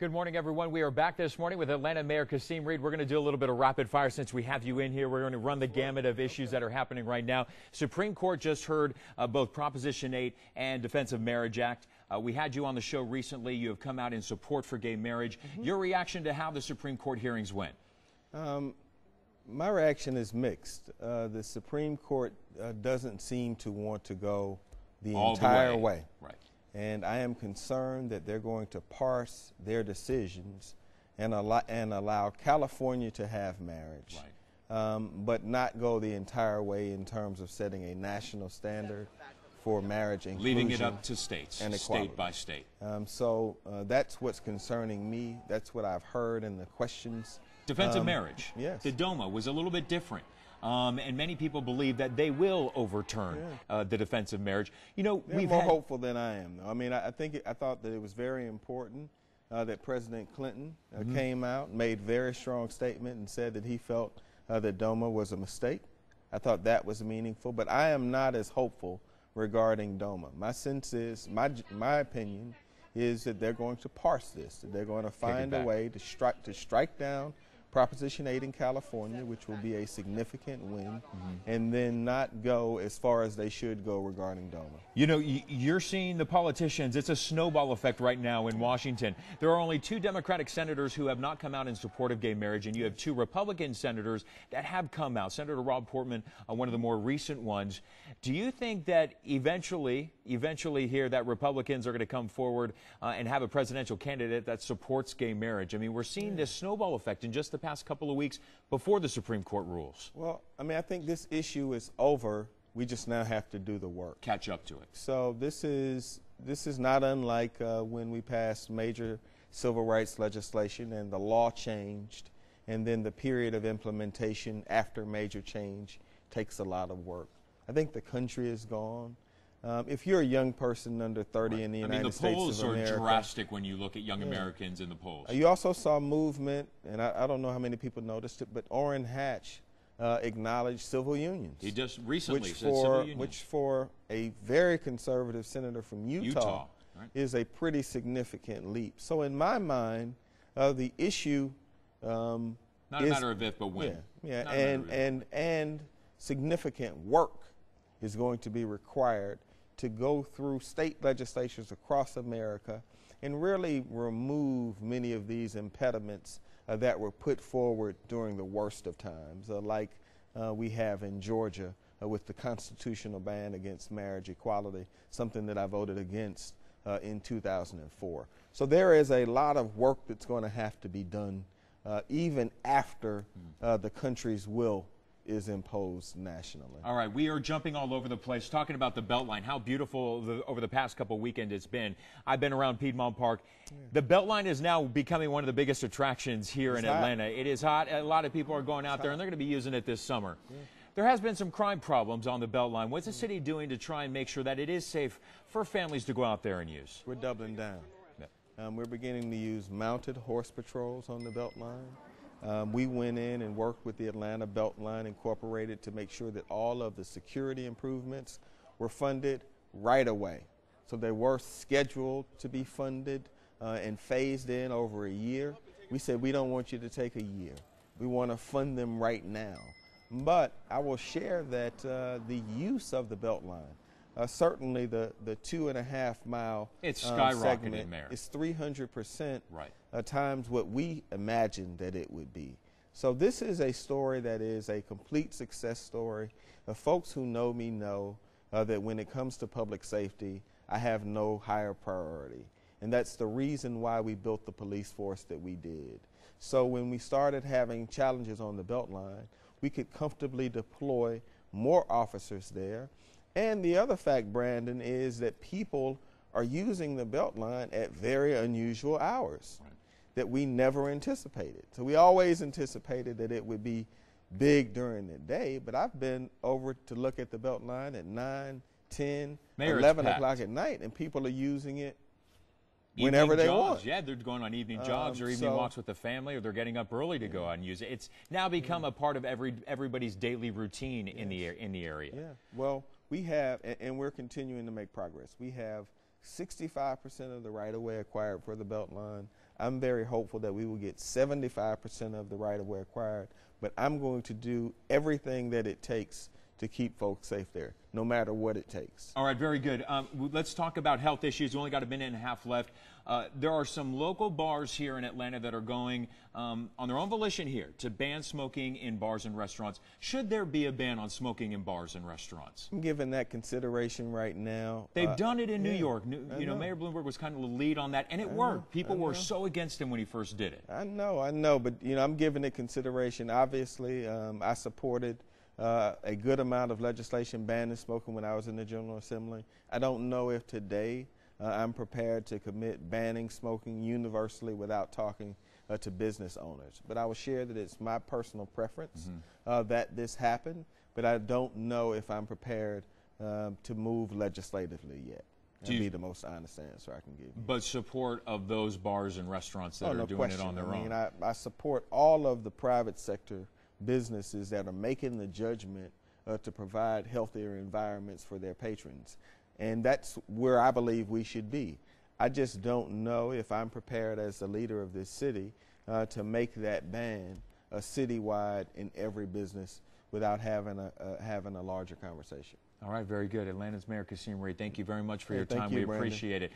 Good morning, everyone. We are back this morning with Atlanta Mayor Kasim Reed. We're going to do a little bit of rapid fire since we have you in here. We're going to run the gamut of issues that are happening right now. Supreme Court just heard both Proposition 8 and Defense of Marriage Act. We had you on the show recently. You have come out in support for gay marriage. Your reaction to how the Supreme Court hearings went? My reaction is mixed. The Supreme Court doesn't seem to want to go the entire way. Right. And I am concerned that they're going to parse their decisions and allow California to have marriage, but not go the entire way in terms of setting a national standard for marriage inclusion. Leaving it up to states, and state by state. So that's what's concerning me. That's what I've heard in the questions. Defense of marriage. Yes. The DOMA was a little bit different. And many people believe that they will overturn the defense of marriage. You know, they're more hopeful than I am, though. I mean, I thought that it was very important that President Clinton came out, made a very strong statement, and said that he felt that DOMA was a mistake. I thought that was meaningful, but I am not as hopeful regarding DOMA. My sense is, my opinion is that they're going to parse this, that they're going to find a way to strike down Proposition 8 in California, which will be a significant win, and then not go as far as they should go regarding DOMA. You know, you're seeing the politicians. It's a snowball effect right now in Washington. There are only 2 Democratic senators who have not come out in support of gay marriage, and you have 2 Republican senators that have come out. Senator Rob Portman, one of the more recent ones. Do you think that eventually here that Republicans are going to come forward and have a presidential candidate that supports gay marriage? I mean, we're seeing this snowball effect in just the past couple of weeks before the Supreme Court rules. Well, I mean, I think this issue is over. We just now have to do the work. Catch up to it. So this is not unlike when we passed major civil rights legislation and the law changed, and then the period of implementation after major change takes a lot of work. I think the country is gone. If you're a young person under 30 in the United States of America. The polls are drastic when you look at young Americans in the polls. You also saw movement, and I don't know how many people noticed it, but Orrin Hatch acknowledged civil unions. He just recently said civil unions. Which for a very conservative senator from Utah is a pretty significant leap. So in my mind, the issue not a matter of if, but when. And significant work is going to be required to go through state legislatures across America and really remove many of these impediments that were put forward during the worst of times, like we have in Georgia with the constitutional ban against marriage equality, something that I voted against in 2004. So there is a lot of work that's going to have to be done even after the country's will is imposed nationally. All right, we are jumping all over the place, talking about the Beltline, how beautiful over the past couple weekends it's been. I've been around Piedmont Park. The Beltline is now becoming one of the biggest attractions here in Atlanta. It is hot. A lot of people are going out there, and they're going to be using it this summer. There has been some crime problems on the Beltline. What's the city doing to try and make sure that it is safe for families to go out there and use? We're doubling down. We're beginning to use mounted horse patrols on the Beltline. We went in and worked with the Atlanta Beltline Incorporated to make sure that all of the security improvements were funded right away. So they were scheduled to be funded and phased in over a year. We said we don't want you to take a year. We want to fund them right now. But I will share that the use of the Beltline, certainly the 2.5 mile it's skyrocketing segment there. Is 300% times what we imagined that it would be. So this is a story that is a complete success story. Folks who know me know that when it comes to public safety, I have no higher priority. And that's the reason why we built the police force that we did. So when we started having challenges on the Beltline, we could comfortably deploy more officers there. And the other fact, Brandon, is that people are using the Beltline at very unusual hours that we never anticipated. So we always anticipated that it would be big during the day, but I've been over to look at the Beltline at 9, 10, 11 o'clock at night, and people are using it whenever they want. Yeah, they're going on evening jogs or evening walks with the family, or they're getting up early to go out and use it. It's now become a part of everybody's daily routine in the area. Yeah, well, we have, and we're continuing to make progress. We have 65% of the right-of-way acquired for the Beltline. I'm very hopeful that we will get 75% of the right-of-way acquired, but I'm going to do everything that it takes to keep folks safe there, no matter what it takes. All right, very good. Let's talk about health issues. We only got a minute and a half left. There are some local bars here in Atlanta that are going on their own volition here to ban smoking in bars and restaurants. Should there be a ban on smoking in bars and restaurants? I'm giving that consideration right now. They've done it in New York. You know, Mayor Bloomberg was kind of the lead on that, and it worked. People were so against him when he first did it. I know, but you know, I'm giving it consideration. Obviously, I supported a good amount of legislation banning smoking when I was in the General Assembly. I don't know if today I'm prepared to commit banning smoking universally without talking to business owners. But I will share that it's my personal preference that this happen, but I don't know if I'm prepared to move legislatively yet. That'd be the most honest answer I can give you. But support of those bars and restaurants that are doing it on their own? I support all of the private sector businesses that are making the judgment to provide healthier environments for their patrons. And that's where I believe we should be. I just don't know if I'm prepared as the leader of this city to make that ban citywide in every business without having a larger conversation. All right, very good. Atlanta's Mayor Kasim Reed, thank you very much for your time. Thank you, We appreciate it.